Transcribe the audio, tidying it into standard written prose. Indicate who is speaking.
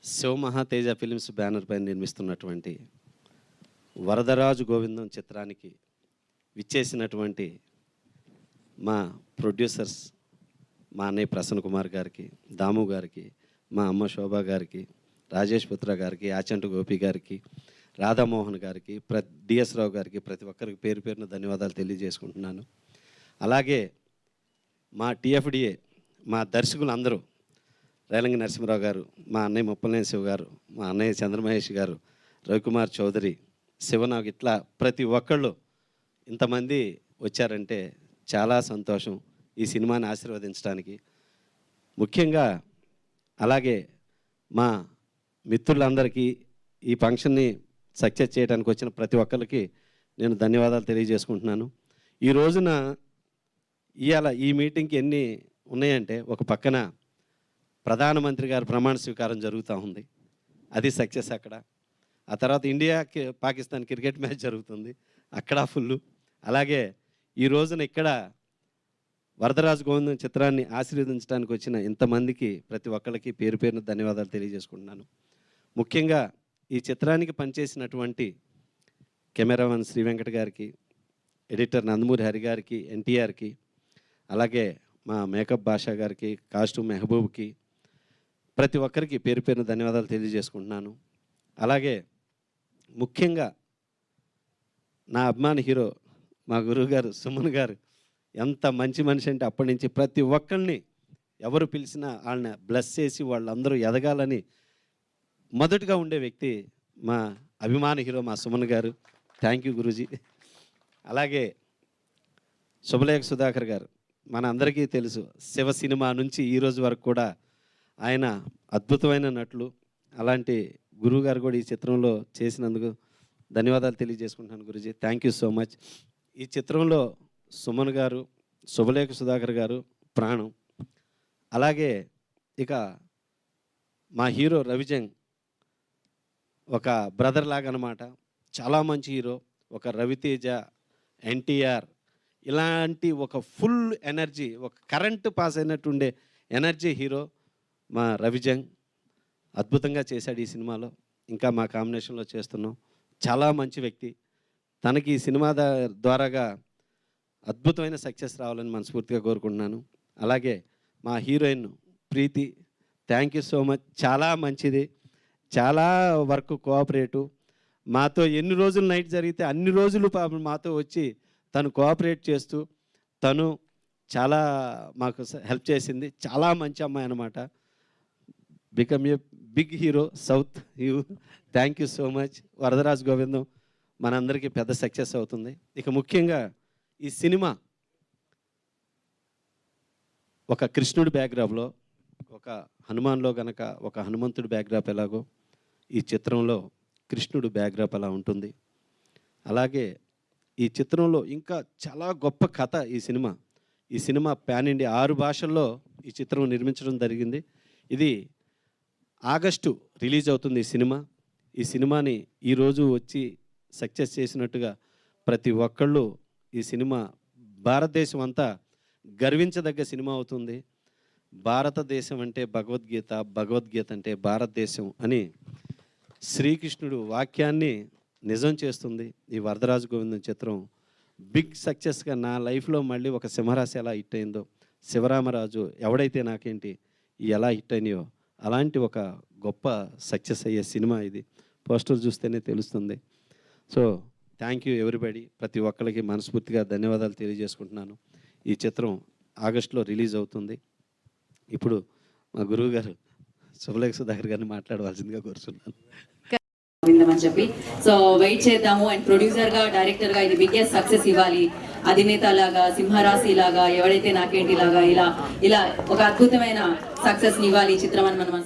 Speaker 1: Shiva మహాతేజ films banner పైన నిర్మిస్తున్నటువంటి వరదరాజు గోవిందం చిత్రానికి విచ్చేసినటువంటి మా ప్రొడ్యూసర్స్ మా అన్నయ్య ప్రసన్న కుమార్ గారికి, దాము గారికి, మా అమ్మ శోభా గారికి, రాజేష్ పుత్ర గారికి, ఆచంట గోపి గారికి, రాధామోహన్ గారికి, డిఎస్ రావు గారికి, ప్రతి ఒక్కరికి పేరు పేరున ధన్యవాదాలు తెలియజేసుకుంటున్నాను. అలాగే మా టీఎఫ్డిఏ మా దర్శకులు అందరూ, రేలంగి నరసింహరావు గారు, మా అన్నయ్య ముప్పలనేని శివ గారు, మా అన్నయ్య చంద్రమహేష్ గారు, రవికుమార్ చౌదరి, శివనాగ్, ఇట్లా ప్రతి ఒక్కళ్ళు ఇంతమంది వచ్చారంటే చాలా సంతోషం ఈ సినిమాని ఆశీర్వదించడానికి. ముఖ్యంగా అలాగే మా మిత్రులందరికీ ఈ ఫంక్షన్ని సక్సెస్ చేయడానికి వచ్చిన ప్రతి ఒక్కరికి నేను ధన్యవాదాలు తెలియజేసుకుంటున్నాను. ఈ రోజున ఇవాళ ఈ మీటింగ్కి ఎన్ని ఉన్నాయంటే, ఒక పక్కన ప్రధానమంత్రి గారు ప్రమాణ స్వీకారం జరుగుతూ ఉంది, అది సక్సెస్ అక్కడ. ఆ తర్వాత ఇండియాకి పాకిస్తాన్ క్రికెట్ మ్యాచ్ జరుగుతుంది, అక్కడ ఫుల్లు. అలాగే ఈ రోజున ఇక్కడ వరదరాజు గోవిందం చిత్రాన్ని ఆశీర్వదించడానికి వచ్చిన ఇంతమందికి ప్రతి ఒక్కరికి పేరు పేరున ధన్యవాదాలు తెలియజేసుకుంటున్నాను. ముఖ్యంగా ఈ చిత్రానికి పనిచేసినటువంటి కెమెరామెన్ శ్రీ వెంకట గారికి, ఎడిటర్ నందమూరి హరి గారికి, ఎన్టీఆర్కి, అలాగే మా మేకప్ భాషా గారికి, కాస్ట్యూమ్ మెహబూబ్కి, ప్రతి ఒక్కరికి పేరు పేరున ధన్యవాదాలు తెలియజేసుకుంటున్నాను. అలాగే ముఖ్యంగా నా అభిమాని హీరో మా గురువు గారు సుమన్ గారు ఎంత మంచి మనిషి అంటే, అప్పటి నుంచి ప్రతి ఒక్కరిని ఎవరు పిలిచినా వాళ్ళని బ్లెస్ చేసి వాళ్ళందరూ ఎదగాలని మొదటగా ఉండే వ్యక్తి మా అభిమాని హీరో మా సుమన్ గారు. Thank you Guruji. అలాగే శుభలేఖ సుధాకర్ గారు, మన అందరికీ తెలుసు, శివ సినిమా నుంచి ఈరోజు వరకు కూడా ఆయన అద్భుతమైన నటులు. అలాంటి గురువు గారు కూడా ఈ చిత్రంలో చేసినందుకు ధన్యవాదాలు తెలియజేసుకుంటున్నాను Guruji. Thank you so much. ఈ చిత్రంలో సుమన్ గారు, శుభలేఖ సుధాకర్ గారు ప్రాణం. అలాగే ఇక మా హీరో రవిజంగ్ ఒక బ్రదర్ లాగా అనమాట, చాలా మంచి హీరో. ఒక రవితేజ, ఎన్టీఆర్ ఇలాంటి ఒక ఫుల్ ఎనర్జీ, ఒక కరెంటు పాస్ అయినట్టుండే ఎనర్జీ హీరో మా రవిజంగ్. అద్భుతంగా చేశాడు ఈ సినిమాలో, ఇంకా మా కాంబినేషన్లో చేస్తున్నాం. చాలా మంచి వ్యక్తి. తనకి ఈ సినిమా ద్వారాగా అద్భుతమైన సక్సెస్ రావాలని మనస్ఫూర్తిగా కోరుకుంటున్నాను. అలాగే మా heroine Preethi, thank you so much. చాలా మంచిది, చాలా వరకు కోఆపరేటివ్. మాతో ఎన్ని రోజులు నైట్ జరిగితే అన్ని రోజులు మాతో వచ్చి తను కోఆపరేట్ చేస్తూ తను చాలా మాకు హెల్ప్ చేసింది. చాలా మంచి అమ్మాయి అన్నమాట. Become a big hero south you. Thank you so much. Varadaraju Govindam మనందరికీ పెద్ద సక్సెస్ అవుతుంది. ఇక ముఖ్యంగా ఈ సినిమా ఒక కృష్ణుడి బ్యాక్డ్రాప్లో, ఒక హనుమాన్లో కనుక ఒక హనుమంతుడి బ్యాక్డ్రాప్ ఎలాగో ఈ చిత్రంలో కృష్ణుడు బ్యాక్డ్రాప్ అలా ఉంటుంది. అలాగే ఈ చిత్రంలో ఇంకా చాలా గొప్ప కథ ఈ సినిమా. ఈ సినిమా పాన్ ఇండియా 6 భాషల్లో ఈ చిత్రం నిర్మించడం జరిగింది. ఇది ఆగస్టు రిలీజ్ అవుతుంది ఈ సినిమా. ఈ సినిమాని ఈరోజు వచ్చి సక్సెస్ చేసినట్టుగా ప్రతి ఒక్కళ్ళు ఈ సినిమా భారతదేశం అంతా గర్వించదగ్గ సినిమా అవుతుంది. భారతదేశం అంటే భగవద్గీత, భగవద్గీత అంటే భారతదేశం అని శ్రీకృష్ణుడు వాక్యాన్ని నిజం చేస్తుంది ఈ వరదరాజు గోవిందం చిత్రం. బిగ్ సక్సెస్గా నా లైఫ్లో మళ్ళీ ఒక సింహరాశి ఎలా హిట్ అయిందో, శివరామరాజు ఎవడైతే నాకేంటి ఎలా హిట్ అయినాయో అలాంటి ఒక గొప్ప సక్సెస్ అయ్యే సినిమా ఇది. పోస్టర్ చూస్తేనే తెలుస్తుంది. So thank you everybody. ప్రతి ఒక్కరికి మనస్ఫూర్తిగా ధన్యవాదాలు తెలియజేసుకుంటున్నాను. ఈ చిత్రం ఆగస్టులో రిలీజ్ అవుతుంది. ఇప్పుడు మా గురువు గారు శుభలేఖ సుధాకర్ గారిని మాట్లాడవలసిందిగా కోరుతున్నాను.
Speaker 2: అని చెప్పి సో వెయిట్ చేద్దాము. అండ్ ప్రొడ్యూసర్ గా, డైరెక్టర్ గా ఇది బిగ్గెస్ట్ సక్సెస్ ఇవ్వాలి. అధినేత లాగా, సింహరాశి లాగా, ఎవడైతే నాకేంటి లాగా ఇలా ఇలా ఒక అద్భుతమైన సక్సెస్ ఇవ్వాలి ఈ చిత్రం అని మనం